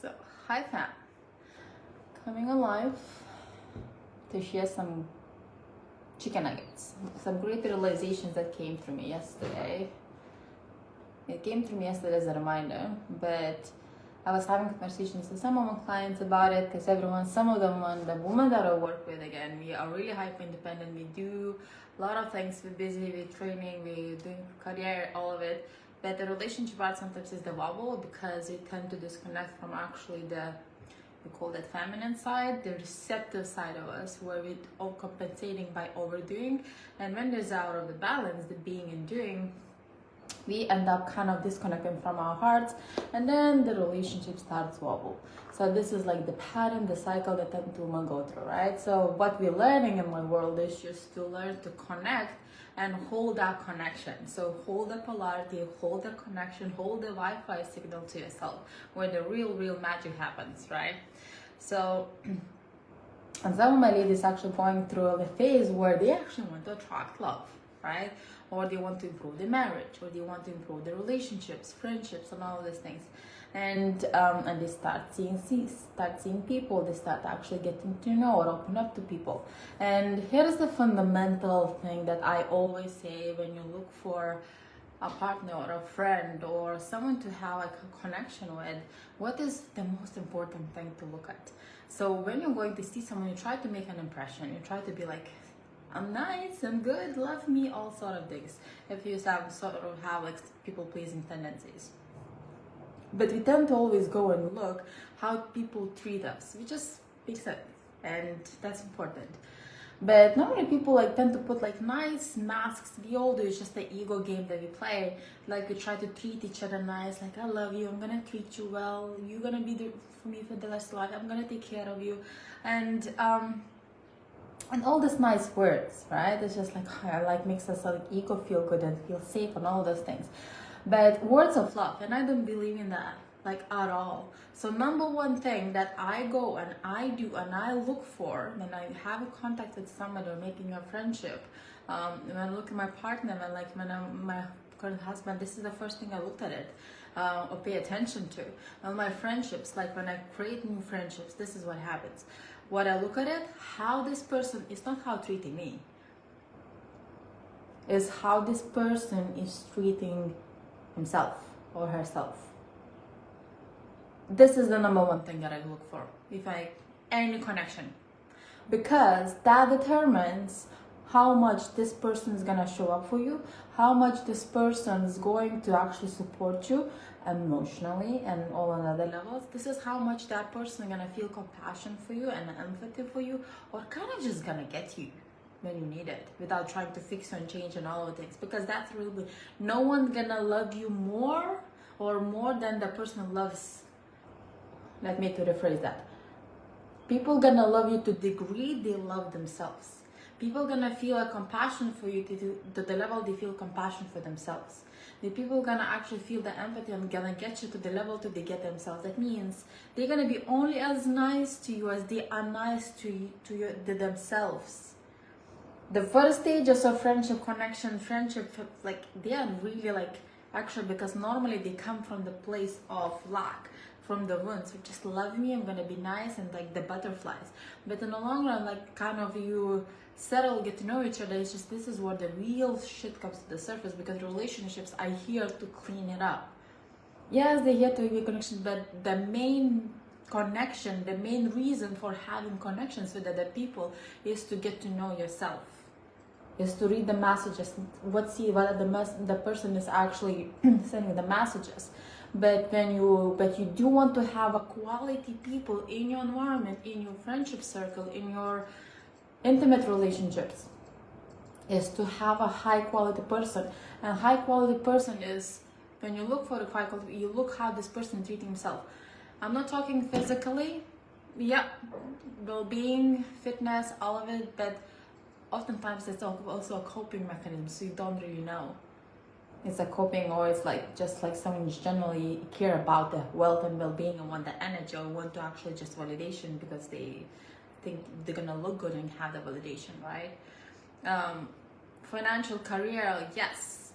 So, hi fam, coming alive to share some chicken nuggets, some great realizations that came through me yesterday. It came through me yesterday as a reminder, but I was having conversations with some of my clients about it because some of them, the women that I work with, again, we are really hyper independent. We do a lot of things. We're busy, we're training, we're doing career, all of it. But the relationship part sometimes is the wobble because we tend to disconnect from actually we call that feminine side, the receptive side of us, where we're all compensating by overdoing. And when there's out of the balance, the being and doing, we end up kind of disconnecting from our hearts, and then the relationship starts wobble. So this is like the pattern, the cycle that women go through, right? So what we're learning in my world is just to learn to connect and hold that connection. So hold the polarity, hold the connection, hold the Wi-Fi signal to yourself, where the real magic happens, right? So, and some of my ladies actually going through the phase where they actually want to attract love, right? Or they want to improve their marriage, or they want to improve their relationships, friendships, and all of these things. And they start seeing people, they start actually getting to know or open up to people. And here's the fundamental thing that I always say when you look for a partner or a friend or someone to have a connection with, what is the most important thing to look at? So when you're going to see someone, you try to make an impression, you try to be like, I'm nice, I'm good, love me, all sort of things. If you have like people pleasing tendencies. But we tend to always go and look how people treat us. We just fix it, and that's important. But normally people like tend to put like nice masks. We all do. It's just the ego game that we play. Like we try to treat each other nice. Like I love you. I'm gonna treat you well. You're gonna be there for me for the rest of life. I'm gonna take care of you, and all these nice words, right? It's just like makes us like ego feel good and feel safe and all those things. But words of love, and I don't believe in that like at all. So number one thing that I go and I do and I look for when I have a contact with someone or making a friendship, when I look at my partner and when I'm my current husband, this is the first thing I looked at it or pay attention to. And my friendships, like when I create new friendships, this is what happens. What I look at it, how this person is not how treating me, is how this person is treating himself or herself. This is the number one thing that I look for any connection, because that determines how much this person is gonna show up for you, how much this person is going to actually support you emotionally and all on other levels. This is how much that person is gonna feel compassion for you and empathy for you, or kind of just gonna get you when you need it without trying to fix and change and all of things. Because that's really good. No one's gonna love you more than the person who loves. Let me to rephrase that. People gonna love you to the degree they love themselves. People gonna feel a compassion for you to the level they feel compassion for themselves. The people gonna actually feel the empathy and gonna get you to the level they get themselves. That means they're gonna be only as nice to you as they are nice to themselves. The first stages of friendship, like they are really like actually, because normally they come from the place of lack, from the wounds. So just love me, I'm gonna be nice, and like the butterflies. But in the long run, like kind of you settle, get to know each other. It's just this is where the real shit comes to the surface, because relationships are here to clean it up. Yes, they're here to be connections, but the main connection, the main reason for having connections with other people is to get to know yourself. Is to read the messages, what the person is actually sending the messages. But you do want to have a quality people in your environment, in your friendship circle, in your intimate relationships, is to have a high quality person. And high quality person is, when you look for a high quality, you look how this person is treating himself. I'm not talking physically, well-being, fitness, all of it, but oftentimes it's also a coping mechanism, so you don't really know. It's a coping, or it's like just like someone who's generally care about the wealth and well-being and want the energy, or want to actually just validation because they think they're gonna look good and have the validation, right? Financial career, yes,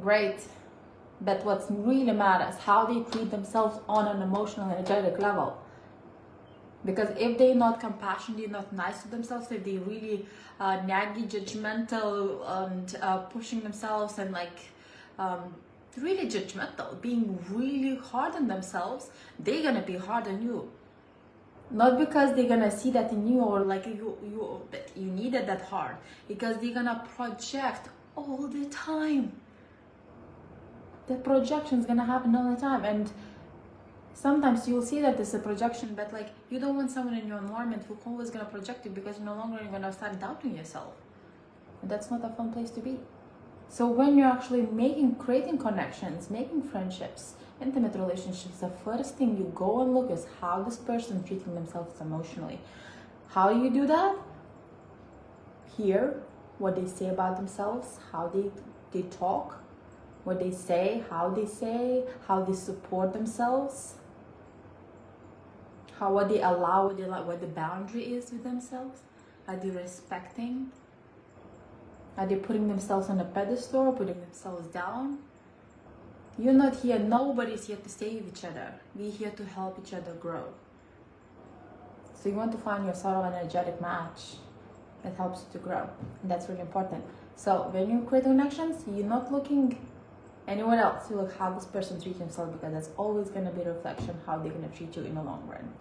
great. But what's really matters how they treat themselves on an emotional, energetic level. Because if they're not compassionate, not nice to themselves, if they really naggy, judgmental, and pushing themselves and really judgmental, being really hard on themselves, they're gonna be hard on you. Not because they're gonna see that in you or like you needed that hard, because they're gonna project all the time. The projection is gonna happen all the time, and sometimes you'll see that it's a projection, but like you don't want someone in your environment who's always gonna project you, because no longer you're gonna start doubting yourself. And that's not a fun place to be. So when you're actually creating connections, making friendships, intimate relationships, the first thing you go and look is how this person treating themselves emotionally. How you do that? Hear what they say about themselves, how they talk, what they say, how they support themselves, what they allow, what the boundary is with themselves. Are they respecting? Are they putting themselves on a pedestal or putting themselves down? You're not here, nobody's here to save each other. We're here to help each other grow. So you want to find your sort of energetic match that helps you to grow. And that's really important. So when you create connections, you're not looking anywhere else. You look how this person treats himself, because that's always going to be a reflection how they're going to treat you in the long run.